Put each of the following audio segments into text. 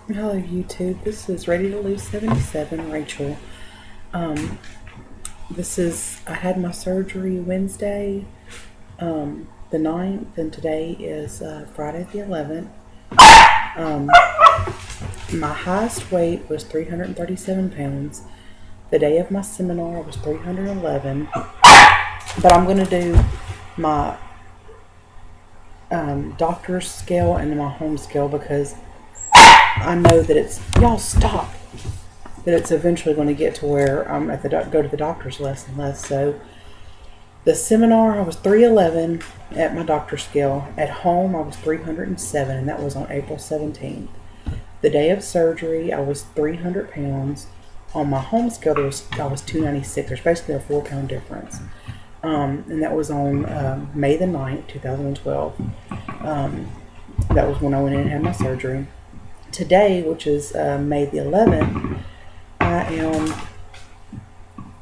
Hello YouTube, this is Ready to Lose 77, Rachel. Um, I had my surgery Wednesday, the 9th, and today is Friday the 11th. Um, my highest weight was 337 pounds. The day of my seminar I was 311, but I'm going to do my doctor's scale and my home scale because I know that y'all stop, that it's eventually going to get to where I'm go to the doctor's less and less. So the seminar I was 311 at my doctor's scale. At home I was 307, and that was on April 17th. The day of surgery I was 300 pounds. On my home scale I was 296. There's basically a 4 pound difference. And that was on May the 9th, 2012. That was when I went in and had my surgery. Today, which is May the 11th, I am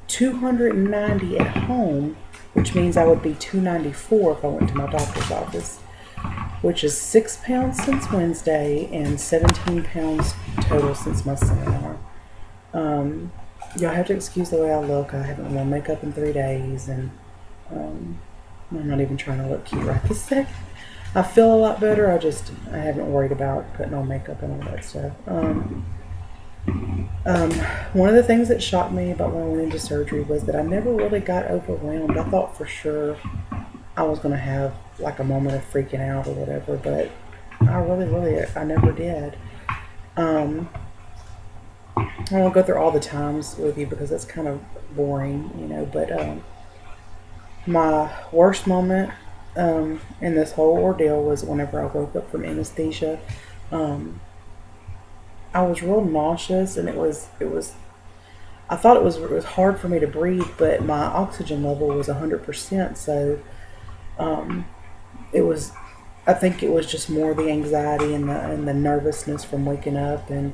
290 at home, which means I would be 294 if I went to my doctor's office, which is 6 pounds since Wednesday and 17 pounds total since my seminar. Y'all have to excuse the way I look. I haven't worn makeup in 3 days, and I'm not even trying to look cute right this second. I feel a lot better. I haven't worried about putting on makeup and all that stuff. One of the things that shocked me about when I went into surgery was that I never really got overwhelmed. I thought for sure I was going to have like a moment of freaking out or whatever, but I never did. I won't go through all the times with you because that's kind of boring, but my worst moment in this whole ordeal was whenever I woke up from anesthesia. I was real nauseous, and I thought it was hard for me to breathe, but my oxygen level was 100%. So um, it was. I think it was just more the anxiety and the nervousness from waking up, and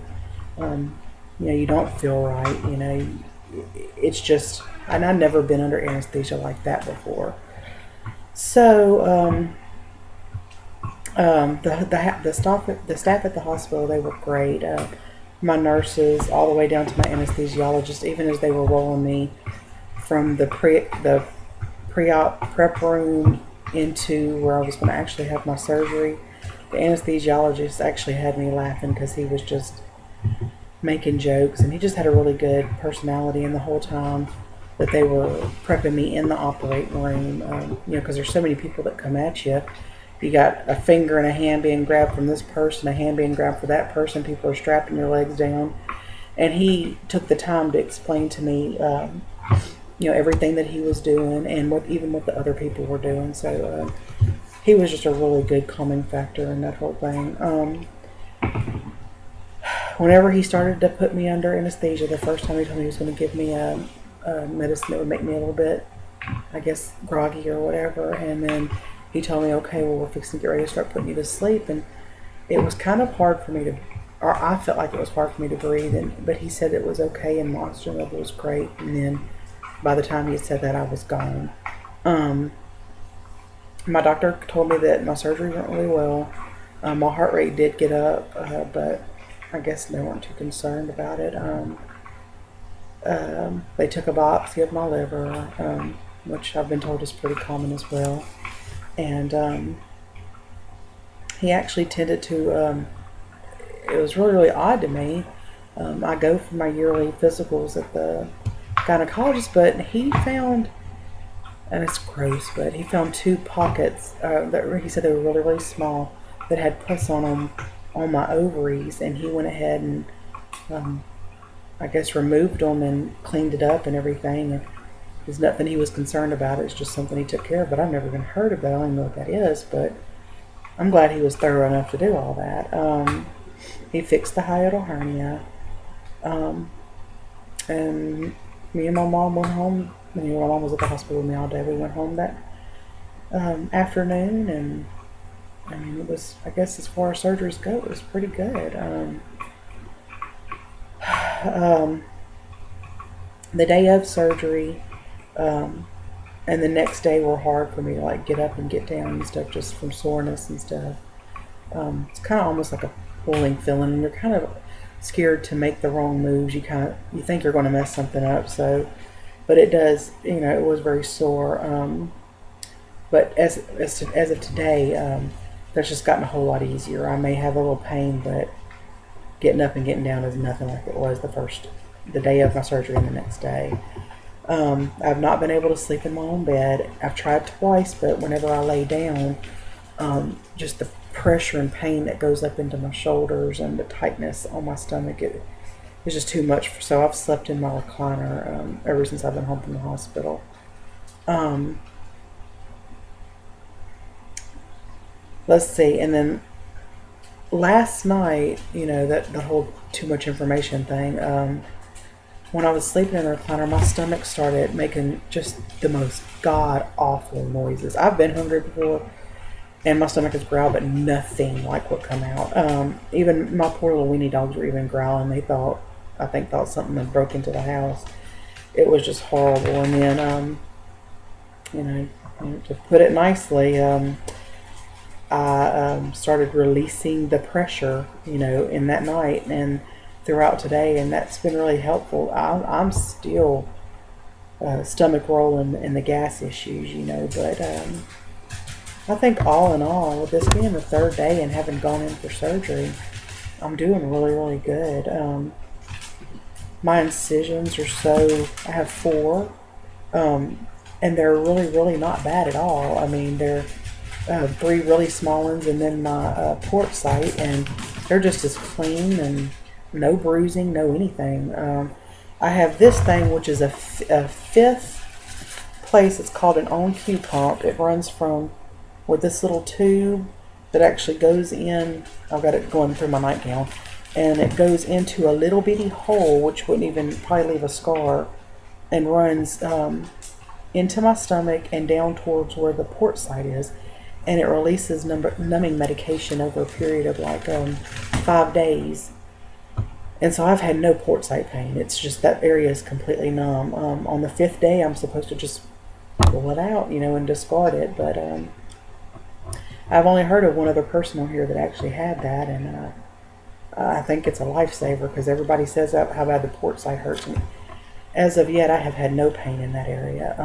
um, you don't feel right. It's just, and I've never been under anesthesia like that before. So the staff at the hospital, they were great. My nurses, all the way down to my anesthesiologist, even as they were rolling me from the pre-op prep room into where I was going to actually have my surgery, the anesthesiologist actually had me laughing because he was just making jokes, and he just had a really good personality. And the whole time that they were prepping me in the operating room, because there's so many people that come at you. You got a finger and a hand being grabbed from this person, a hand being grabbed for that person. People are strapping your legs down, and he took the time to explain to me, everything that he was doing and what the other people were doing. So he was just a really good calming factor in that whole thing. Whenever he started to put me under anesthesia, the first time he told me he was going to give me a medicine that would make me a little bit, I guess, groggy or whatever, and then he told me, okay, well, we're fixing to get ready to start putting you to sleep. And it was kind of hard for me to, or I felt like it was hard for me to breathe, but he said it was okay and my oxygen level was great. And then by the time he had said that, I was gone. My doctor told me that my surgery went really well. My heart rate did get up, but I guess they weren't too concerned about it. They took a biopsy of my liver, which I've been told is pretty common as well. And he actually tended to, it was really, really odd to me. I go for my yearly physicals at the gynecologist, but he found, and it's gross, but he found 2 pockets that he said they were really, really small that had pus on them on my ovaries, and he went ahead and I guess removed them and cleaned it up and everything. And there's nothing he was concerned about. It's just something he took care of. But I've never even heard of it. I don't even know what that is. But I'm glad he was thorough enough to do all that. He fixed the hiatal hernia. And me and my mom went home. My mom was at the hospital with me all day. We went home that afternoon. And I mean, it was, I guess as far as surgeries go, it was pretty good. The day of surgery, and the next day were hard for me to like get up and get down and stuff, just from soreness and stuff. It's kind of almost like pulling feeling, and you're kind of scared to make the wrong moves. You think you're going to mess something up. So, but it does. It was very sore. But as of today, that's just gotten a whole lot easier. I may have a little pain, but getting up and getting down is nothing like it was the day of my surgery and the next day. I've not been able to sleep in my own bed. I've tried twice, but whenever I lay down, just the pressure and pain that goes up into my shoulders and the tightness on my stomach, it's just too much. So I've slept in my recliner ever since I've been home from the hospital. Let's see, and then last night, that the whole too much information thing. When I was sleeping in the recliner, my stomach started making just the most god awful noises. I've been hungry before, and my stomach has growled, but nothing like what come out. Even my poor little weenie dogs were even growling. They thought something had broke into the house. It was just horrible. And then, to put it nicely, I started releasing the pressure, in that night and throughout today, and that's been really helpful. I'm still stomach rolling and the gas issues, but I think all in all, with this being the third day and having gone in for surgery, I'm doing really, really good. My incisions I have 4, and they're really, really not bad at all. I mean, they're 3 really small ones, and then my port site, and they're just as clean and no bruising, no anything. I have this thing, which is a 5th place. It's called an on-cue pump. It runs from with this little tube that actually goes in. I've got it going through my nightgown, and it goes into a little bitty hole, which wouldn't even probably leave a scar, and runs into my stomach and down towards where the port site is. And it releases numbing medication over a period of 5 days. And so I've had no port site pain. It's just that area is completely numb. On the 5th day, I'm supposed to just pull it out, and discard it. But I've only heard of one other person on here that actually had that, and I think it's a lifesaver because everybody says how bad the port site hurts me. As of yet, I have had no pain in that area.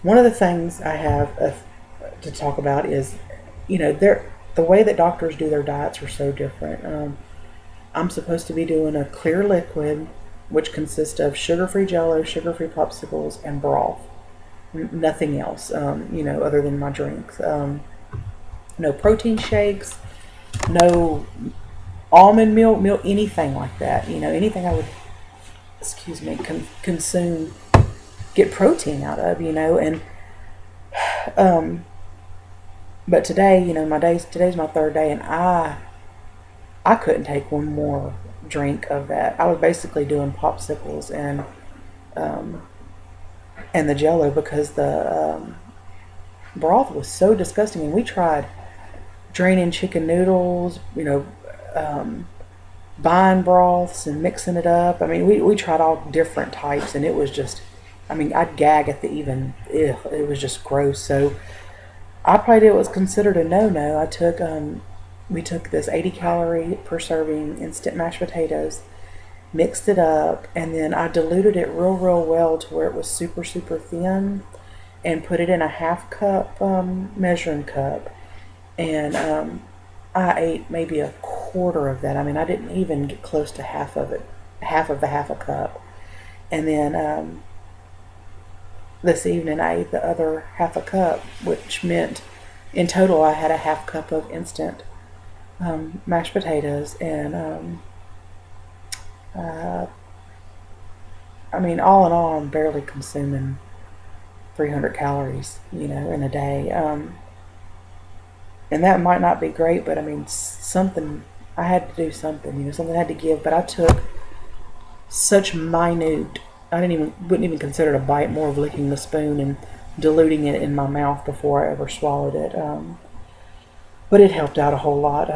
One of the things I have to talk about is, the way that doctors do their diets are so different. I'm supposed to be doing a clear liquid, which consists of sugar-free Jell-O, sugar-free popsicles, and broth. Nothing else, other than my drinks. No protein shakes, no almond milk, anything like that. Anything I would, consume, get protein out of, and but today, today's my 3rd day, and I couldn't take one more drink of that. I was basically doing popsicles and the Jell-O because the broth was so disgusting. And we tried draining chicken noodles, buying broths and mixing it up. I mean, we tried all different types, and it was just, I'd gag at it was just gross. So I probably did what was considered a no-no. We took this 80 calorie per serving instant mashed potatoes, mixed it up, and then I diluted it real, real well to where it was super, super thin, and put it in a 1/2 cup measuring cup. And I ate maybe a quarter of that. I didn't even get close to half of it, half of the 1/2 cup. And then this evening I ate the other 1/2 cup, which meant in total I had a 1/2 cup of instant mashed potatoes. And all in all, I'm barely consuming 300 calories, in a day. And that might not be great, but something, I had to do something, something had to give. But I took such minute, wouldn't even consider it a bite, more of licking the spoon and diluting it in my mouth before I ever swallowed it. But it helped out a whole lot.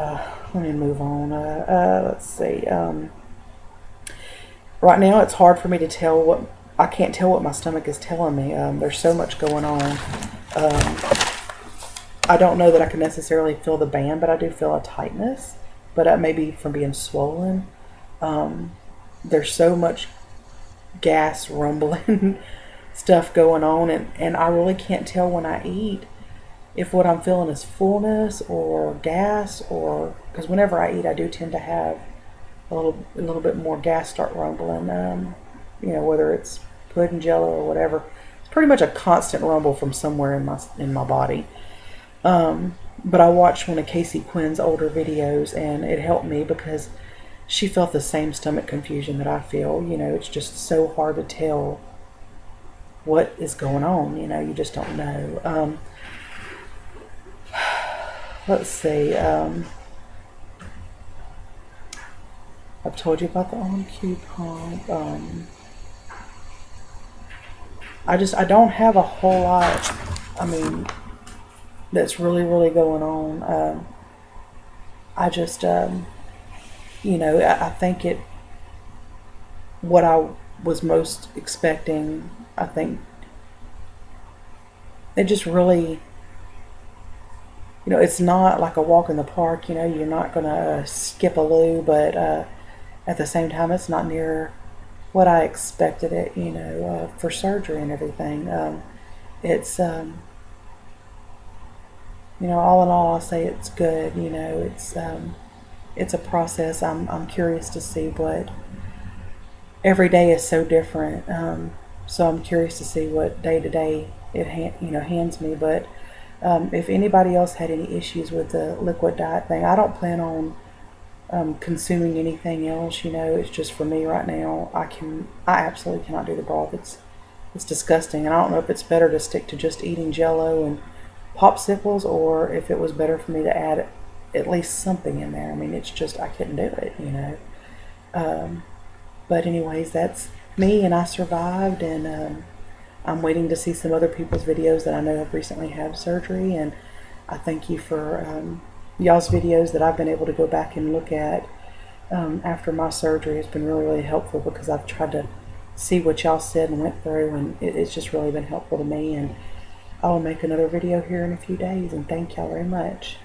Let me move on. Let's see. Right now, it's hard for me to tell I can't tell what my stomach is telling me. There's so much going on. I don't know that I can necessarily feel the band, but I do feel a tightness. But maybe from being swollen. There's so much gas rumbling stuff going on, and I really can't tell when I eat if what I'm feeling is fullness or gas, or because whenever I eat I do tend to have a little bit more gas start rumbling. Whether it's pudding, jello, or whatever, it's pretty much a constant rumble from somewhere in my body. But I watched one of Casey Quinn's older videos, and it helped me because she felt the same stomach confusion that I feel. It's just so hard to tell what is going on. You just don't know. Let's see. I've told you about the OnQ pump. I don't have a whole lot. I mean, that's really, really going on. I just, I think what I was most expecting, I think it just really, it's not like a walk in the park. You're not going to skip a loo, but at the same time, it's not near what I expected it, for surgery and everything. It's, all in all, I'll say it's good. It's a process. I'm curious to see what every day is so different. So I'm curious to see what day to day it hands me. But if anybody else had any issues with the liquid diet thing, I don't plan on consuming anything else. It's just for me right now. I absolutely cannot do the broth. It's disgusting, and I don't know if it's better to stick to just eating Jello and popsicles, or if it was better for me to add at least something in there. I mean, it's just I couldn't do it. But anyways, that's me, and I survived, and I'm waiting to see some other people's videos that I know have recently had surgery, and I thank you for y'all's videos that I've been able to go back and look at after my surgery. Has been really, really helpful because I've tried to see what y'all said and went through, and it's just really been helpful to me. And I'll make another video here in a few days, and thank y'all very much.